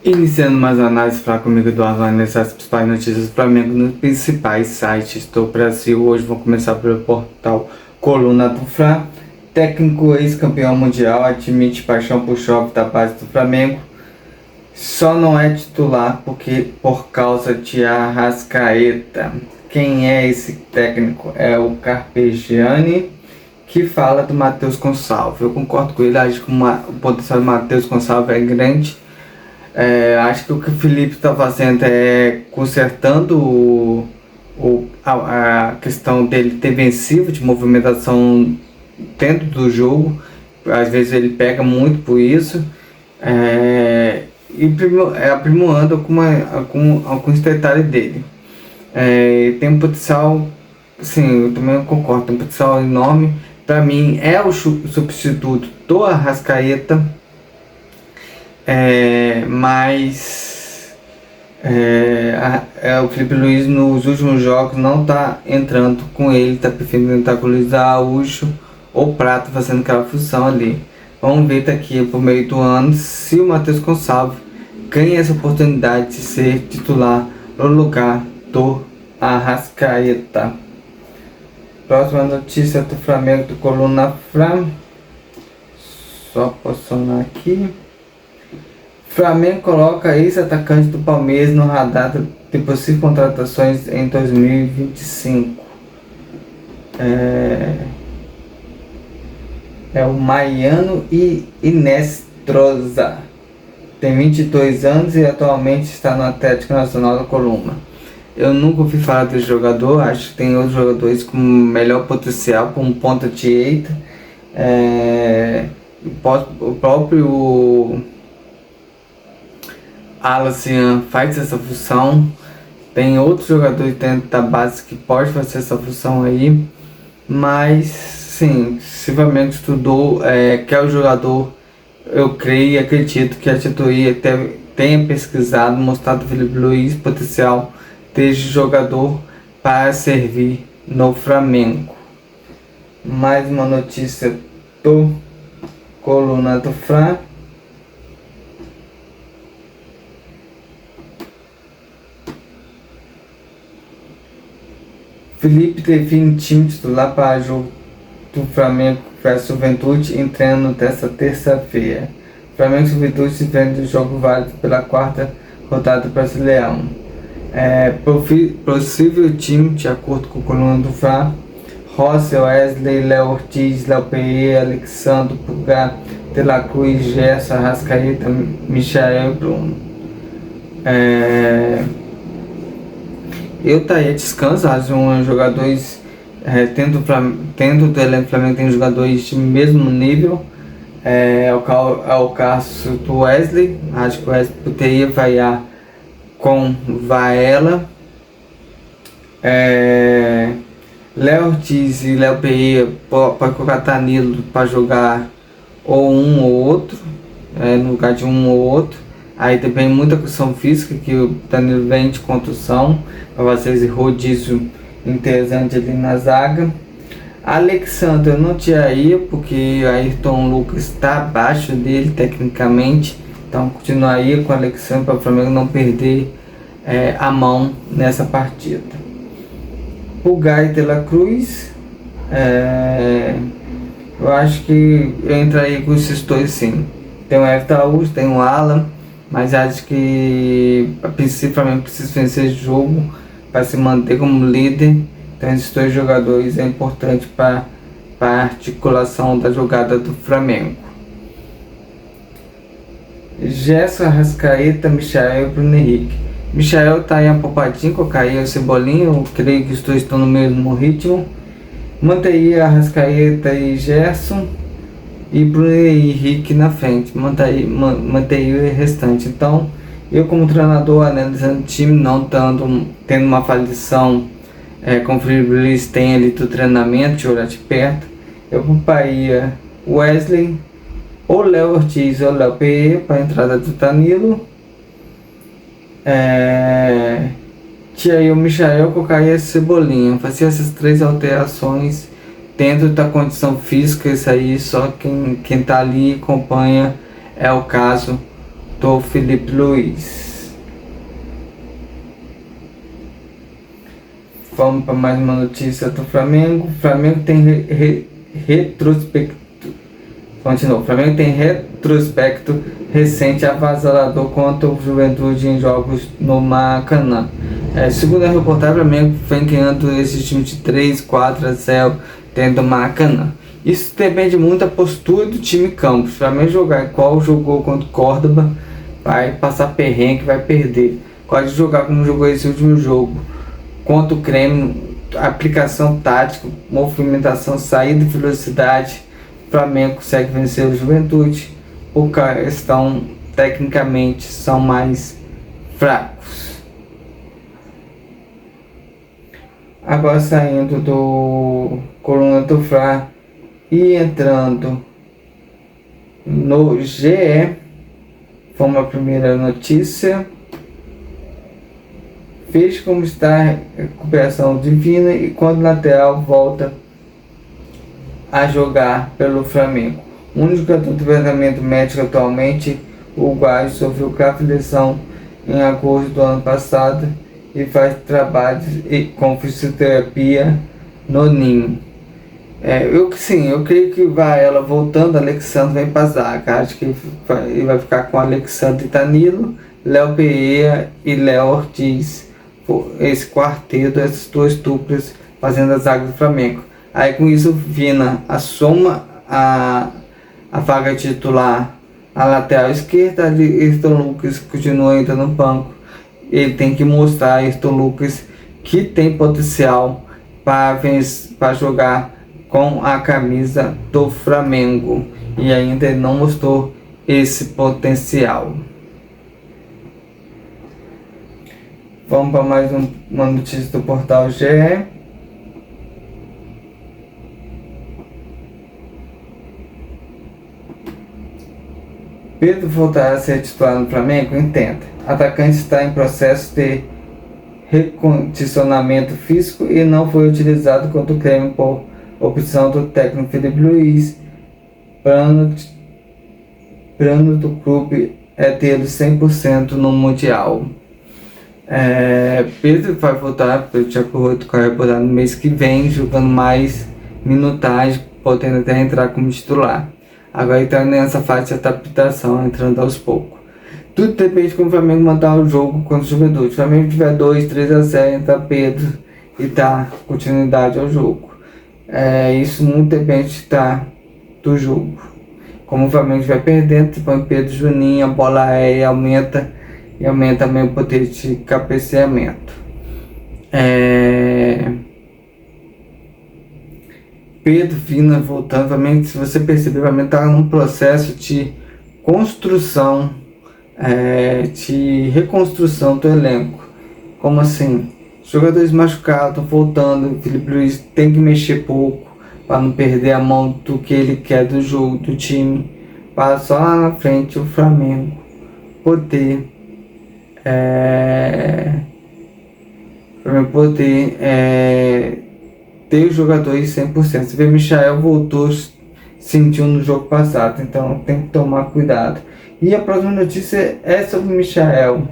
Iniciando mais análise para comigo do Arlane nessas principais notícias do Flamengo nos principais sites do Brasil. Hoje vou começar pelo portal Coluna do Fla. Técnico ex-campeão mundial admite paixão por jovem da base do Flamengo. Só não é titular por causa de Arrascaeta. Quem é esse técnico? É o Carpegiani, que fala do Matheus Gonçalves. Eu concordo com ele, acho que o potencial do Matheus Gonçalves é grande. Acho que o que o Felipe está fazendo é consertando a questão dele ter vencido de movimentação dentro do jogo. Às vezes ele pega muito por isso, e aprimorando alguns detalhes dele. Tem um potencial, sim, eu também concordo, tem um potencial enorme. Para mim é o substituto do Arrascaeta. Mas o Felipe Luiz nos últimos jogos não está entrando com ele, está preferindo entrar com o Luiz Araújo ou Prato fazendo aquela função ali. Vamos ver daqui por meio do ano se o Matheus Gonçalves ganha essa oportunidade de ser titular no lugar do Arrascaeta. Próxima notícia do Flamengo, do Coluna Fla. Só posicionar aqui. Flamengo coloca ex-atacante do Palmeiras no radar de possíveis contratações em 2025. É o Mariano Inestrosa. Tem 22 anos e atualmente está no Atlético Nacional da Colômbia. Eu nunca ouvi falar desse jogador, acho que tem outros jogadores com melhor potencial para um ponta direita. O próprio Alacian faz essa função. Tem outros jogadores dentro da base que pode fazer essa função aí. Mas sim, se o Flamengo estudou, quer o jogador, eu creio e acredito que a diretoria tenha pesquisado, mostrado ao Felipe Luiz potencial desse jogador para servir no Flamengo. Mais uma notícia do Coluna do Fla. Felipe define time titular para jogo do Flamengo vs Juventude em treino desta terça-feira. Flamengo e Juventude enfrentam o jogo válido pela quarta rodada do Brasileirão. Possível time, de acordo com o Coluna do Fla: Rossi, Wesley, Léo Ortiz, Léo Pereira, Alexandre, Pulgar, De La Cruz, Gerson, Arrascaeta, Michael e Bruno. Eu estaria descansado, jogadores, tendo do elenco do Flamengo tem jogadores de mesmo nível. É o caso do Wesley, acho que o Wesley poderia variar com Varela. Léo Ortiz e Léo Pereira para colocar Danilo para jogar ou um ou outro, no lugar de um ou outro. Aí também muita questão física, que o Danilo vem de contusão, para fazer esse rodízio interessante ali na zaga. Alexandre eu não tiraria, porque o Ayrton Lucas está abaixo dele tecnicamente, então continuaria com o Alexandre para o Flamengo não perder a mão nessa partida. Pulgar e De La Cruz, eu acho que eu entraria com esses dois sim. Tem o Everton Araújo, tem o Alan, mas acho que a princípio o Flamengo precisa vencer esse jogo para se manter como líder. Então esses dois jogadores é importante para a articulação da jogada do Flamengo. Gerson, Arrascaeta, Michael e Bruno Henrique. Michael está aí apopadinho, colocaria o Cebolinha, eu creio que os dois estão no mesmo ritmo. Manteria Arrascaeta e Gerson e Bruno Henrique na frente, manteria o restante. Então, eu como treinador, analisando o time, não tendo uma avaliação como o Felipe Luiz tem ali do treinamento, de olhar de perto, eu pouparia Wesley, ou Léo Ortiz ou Léo Pereira para a entrada do Danilo. Tiraria o Michael, colocaria Cebolinha, fazia essas três alterações dentro da condição física. Isso aí só quem tá ali acompanha, é o caso do Felipe Luiz. Vamos para mais uma notícia do Flamengo. O Flamengo tem retrospecto. Continua. O Flamengo tem retrospecto recente avassalador contra o Juventude em jogos no Maracanã. Segundo a reportagem, o Flamengo vem ganhando esse time de 3-4-0 dentro do Maracanã. Isso depende muito da postura do time em campo. Se o Flamengo jogar igual jogou contra o Córdoba, vai passar perrengue, vai perder. Pode jogar como jogou esse último jogo contra o Grêmio, aplicação tática, movimentação, saída e velocidade. O Flamengo consegue vencer o Juventude, porque estão tecnicamente são mais fracos. Agora saindo do coluna do Fla e entrando no GE, vamos à primeira notícia. Veja como está a recuperação divina e quando o lateral volta a jogar pelo Flamengo. O único jogador de tratamento médico atualmente, o uruguaio, sofreu grave lesão em agosto do ano passado e faz trabalhos com fisioterapia no Ninho. Eu creio que ela voltando, Alexandre vem para zaga. Acho que ele vai ficar com Alexandre e Danilo, Léo Pereira e Léo Ortiz. Esse quarteto, essas duas duplas fazendo a zaga do Flamengo. Aí com isso, Vina assoma a vaga titular na lateral esquerda. Ayrton Lucas continua ainda no banco. Ele tem que mostrar a Ayrton Lucas que tem potencial para jogar com a camisa do Flamengo. E ainda ele não mostrou esse potencial. Vamos para mais uma notícia do portal GE. Pedro voltará a ser titular no Flamengo? Entenda. Atacante está em processo de recondicionamento físico e não foi utilizado contra o Grêmio por opção do técnico Felipe Luiz. Plano do clube é tê-lo 100% no Mundial. Pedro vai voltar, de acordo com a reportagem, no mês que vem, jogando mais minutagem, podendo até entrar como titular. Agora está nessa fase de adaptação, entrando aos poucos. Tudo depende de como o Flamengo mandar o jogo contra o Juventude. Se o Flamengo tiver 2-3-0, entra Pedro e dá continuidade ao jogo. Isso muito depende do jogo. Como o Flamengo estiver perdendo, põe Pedro Juninho, a bola aérea aumenta e aumenta também o poder de cabeceamento. Pedro Vina voltando, também, se você perceber, vai estar num processo de construção, de reconstrução do elenco. Como assim? Jogadores machucados estão voltando, o Felipe Luiz tem que mexer pouco para não perder a mão do que ele quer do jogo, do time, para só lá na frente o Flamengo poder ter os jogadores 100%. Você vê, Michael voltou, sentiu no jogo passado, então tem que tomar cuidado. E a próxima notícia é sobre Michael.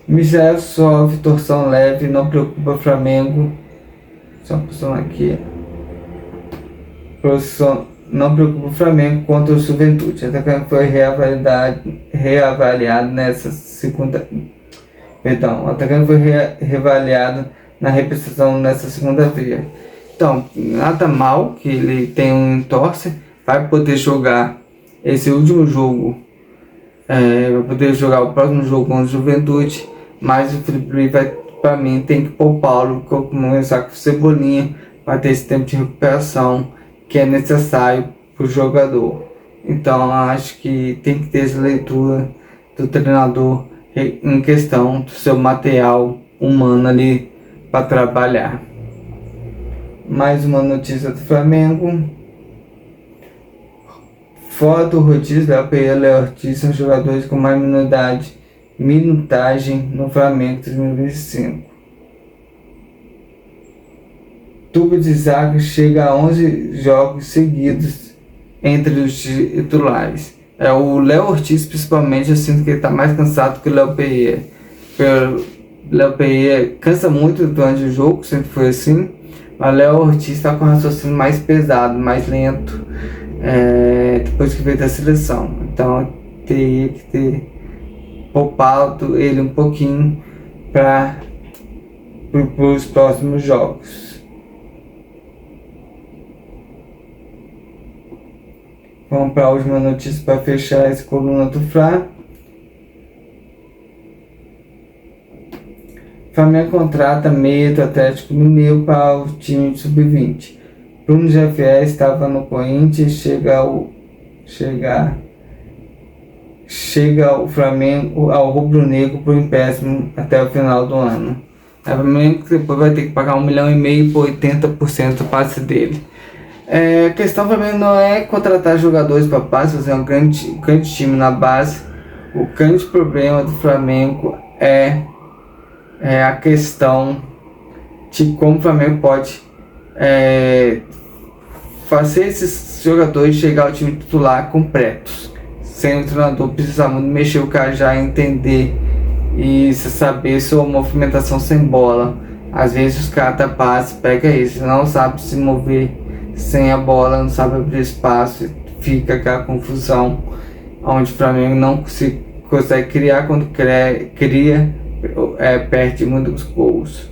Michael sofre torção leve, não preocupa o Flamengo. Só posição aqui. Não preocupa o Flamengo contra o Juventude. Até que foi reavaliado nessa segunda. Perdão, o atacante foi reavaliado na repressão nessa segunda-feira. Então, nada mal que ele tenha um entorse, vai poder jogar esse último jogo, vai poder jogar o próximo jogo contra o Juventude, mas o Felipe Luiz para mim, tem que poupá-lo, começar com Cebolinha, para ter esse tempo de recuperação que é necessário para o jogador. Então, acho que tem que ter essa leitura do treinador em questão do seu material humano ali para trabalhar. Mais uma notícia do Flamengo. Fora do rodízio, Léo Pereira e Léo Ortiz são jogadores com mais minutagem no Flamengo 2025. Tubo de zaga chega a 11 jogos seguidos entre os titulares. O Léo Ortiz, principalmente, eu sinto que ele tá mais cansado que o Léo Pereira. O Léo Pereira cansa muito durante o jogo, sempre foi assim. Mas o Léo Ortiz tá com o raciocínio mais pesado, mais lento, depois que veio da seleção. Então eu teria que ter poupado ele um pouquinho para os próximos jogos. Vamos para a última notícia para fechar essa coluna do Fla. Flamengo contrata meia do Atlético Mineiro para o time de sub-20. Bruno Xavier estava no Corinthians, chega o Flamengo ao rubro-negro por empréstimo até o final do ano. O Flamengo depois vai ter que pagar 1,5 milhão por 80% do passe dele. A questão do Flamengo não é contratar jogadores para base, fazer um grande time na base. O grande problema do Flamengo é a questão de como o Flamengo pode fazer esses jogadores chegar ao time titular completos, sem o treinador precisar muito mexer o cara já entender e saber sua movimentação sem bola. Às vezes os caras da base pegam isso, não sabe se mover sem a bola, não sabe abrir espaço, fica aquela confusão onde o Flamengo não consegue criar, quando cria, perde muitos gols.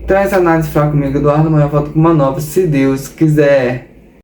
Então essa análise foi comigo, Eduardo. Amanhã eu volto com uma nova, se Deus quiser.